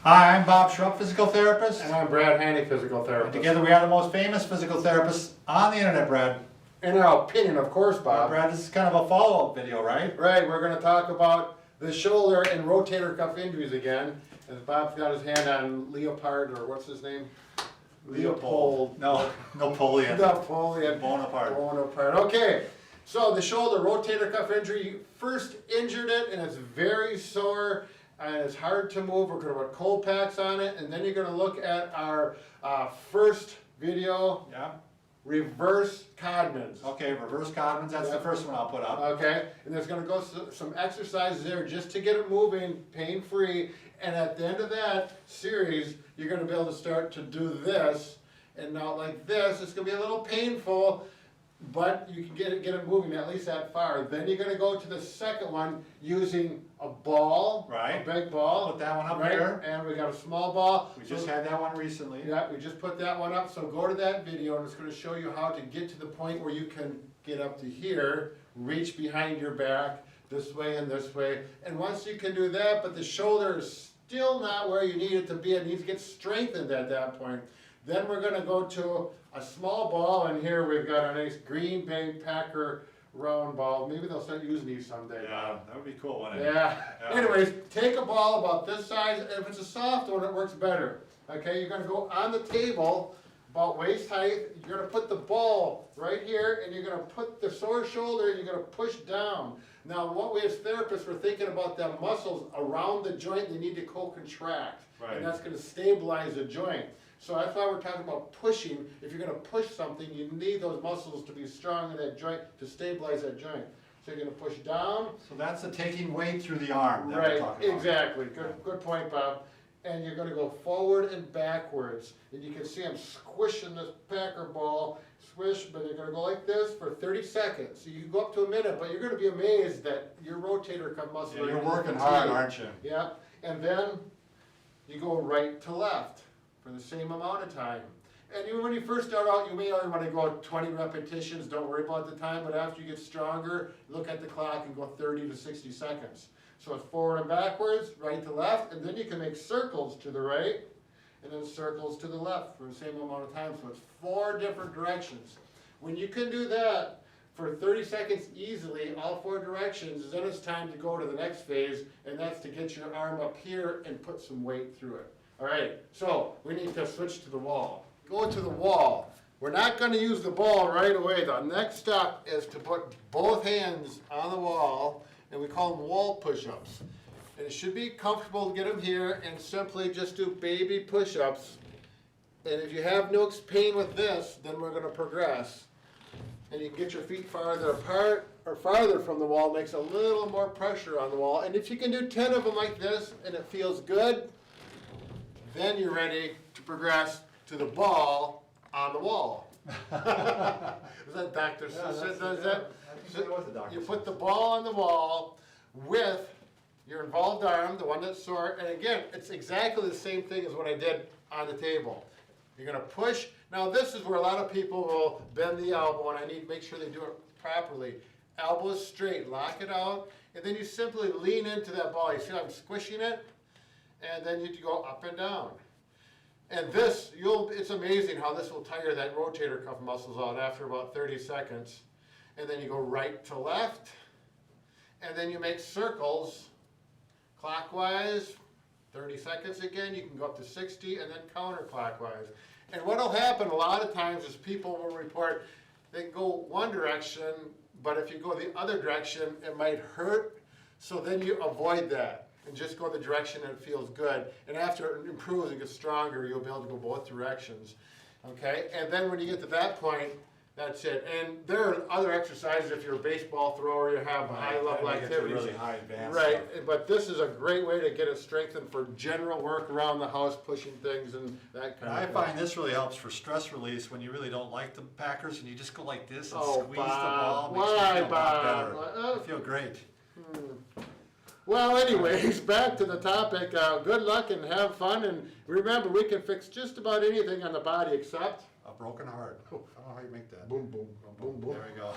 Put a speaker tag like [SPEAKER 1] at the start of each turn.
[SPEAKER 1] Hi, I'm Bob Schrupp, physical therapist.
[SPEAKER 2] And I'm Brad Heineck, physical
[SPEAKER 1] And
[SPEAKER 2] therapist.
[SPEAKER 1] together we are the most famous physical therapists on the internet, Brad.
[SPEAKER 2] In our opinion, of course, Bob.
[SPEAKER 1] Brad, this is kind of a follow-up video, right?
[SPEAKER 2] Right, we're going to talk about the shoulder and rotator cuff injuries again. As Bob's got his hand on Leopard, or what's his name? Leopold.
[SPEAKER 1] No, Napoleon.
[SPEAKER 2] Napoleon.
[SPEAKER 1] Bonaparte.
[SPEAKER 2] Bonaparte. Okay, so the shoulder rotator cuff injury, you first injured it and it's very sore and it's hard to move. We're going to put cold packs on it, and then you're going to look at our first video,
[SPEAKER 1] Yeah.
[SPEAKER 2] reverse Codmans.
[SPEAKER 1] Okay, reverse Codmans, that's the first one I'll put up.
[SPEAKER 2] Okay, and there's going to go some exercises there just to get it moving, pain-free. And at the end of that series, you're going to be able to start to do this. And now like this, it's going to be a little painful, but you can get it moving at least that far. Then you're going to go to the second one using a ball,
[SPEAKER 1] Right.
[SPEAKER 2] a big ball.
[SPEAKER 1] Put that one up
[SPEAKER 2] right?
[SPEAKER 1] here.
[SPEAKER 2] And we got a small ball.
[SPEAKER 1] We just had that one recently.
[SPEAKER 2] Yeah, we just put that one up, so go to that video and it's going to show you how to get to the point where you can get up to here, reach behind your back, this way and this way. And once you can do that, but the shoulder is still not where you need it to be, it needs to get strengthened at that point. Then we're going to go to a small ball, and here we've got a nice Green Bay Packer round ball. Maybe they'll start using these someday.
[SPEAKER 1] Yeah, that would be cool, wouldn't it?
[SPEAKER 2] Yeah.
[SPEAKER 1] Yeah.
[SPEAKER 2] Anyways, take a ball about this size. If it's a soft one, it works better. Okay, you're going to go on the table about waist height. You're going to put the ball right here, and you're going to put the sore shoulder, and you're going to push down. Now, what we as therapists, we're thinking about the muscles around the joint. They need to co-contract,
[SPEAKER 1] Right.
[SPEAKER 2] and that's going to stabilize the joint. So that's why we're talking about pushing. If you're going to push something, you need those muscles to be strong in that joint to stabilize that joint. So you're going to push down.
[SPEAKER 1] So that's the taking weight through the arm that we're
[SPEAKER 2] Right,
[SPEAKER 1] talking about.
[SPEAKER 2] exactly. Good point, Bob. And you're going to go forward and backwards. And you can see I'm squishing this Packer ball, swish, but you're going to go like this for 30 seconds. So you can go up to a minute, but you're going to be amazed that your rotator cuff muscle.
[SPEAKER 1] Yeah, you're working hard, aren't you?
[SPEAKER 2] Yeah, and then you go right to left for the same amount of time. And even when you first start out, you may only want to go 20 repetitions, don't worry about the time, but after you get stronger, look at the clock and go 30 to 60 seconds. So it's forward and backwards, right to left, and then you can make circles to the right, and then circles to the left for the same amount of time. So it's 4 different directions. When you can do that for 30 seconds easily, all 4 directions, then it's time to go to the next phase, and that's to get your arm up here and put some weight through it. All right, so we need to switch to the wall. Go to the wall. We're not going to use the ball right away. The next step is to put both hands on the wall, and we call them wall push-ups. And it should be comfortable to get them here, and simply just do baby push-ups. And if you have no pain with this, then we're going to progress. And you can get your feet farther apart or farther from the wall, makes a little more pressure on the wall. And if you can do 10 of them like this and it feels good, then you're ready to progress to the ball on the wall. Is that Dr. Seuss does that? You put the ball on the wall with your involved arm, the one that's sore, and again, it's exactly the same thing as what I did on the table. You're going to push. Now this is where a lot of people will bend the elbow, and I need to make sure they do it properly. Elbow is straight, lock it out, and then you simply lean into that ball. You see how I'm squishing it? And then you go up and down. And this, it's amazing how this will tire that rotator cuff muscles out after about 30 seconds. And then you go right to left, and then you make circles clockwise, 30 seconds again. You can go up to 60, and then counterclockwise. And what will happen a lot of times is people will report they can go one direction, but if you go the other direction, it might hurt. So then you avoid that and just go the direction that feels good. And after it improves and gets stronger, you'll be able to go both directions. Okay? And then when you get to that point, that's it. And there are other exercises. If you're a baseball thrower, you have high-level activities.
[SPEAKER 1] Really high advanced
[SPEAKER 2] right,
[SPEAKER 1] stuff.
[SPEAKER 2] but this is a great way to get it strengthened for general work around the house, pushing things and that kind
[SPEAKER 1] I
[SPEAKER 2] of thing.
[SPEAKER 1] find this really helps for stress release when you really don't like the Packers and you just go like this and
[SPEAKER 2] Oh,
[SPEAKER 1] squeeze
[SPEAKER 2] Bob.
[SPEAKER 1] the ball. Makes you
[SPEAKER 2] Why,
[SPEAKER 1] feel a lot
[SPEAKER 2] Bob?
[SPEAKER 1] better. I feel great.
[SPEAKER 2] Well, anyways, back to the topic. Good luck and have fun. And remember, we can fix just about anything on the body except
[SPEAKER 1] A broken heart. I don't know how you make that.
[SPEAKER 2] boom, boom, boom, boom.
[SPEAKER 1] There we go.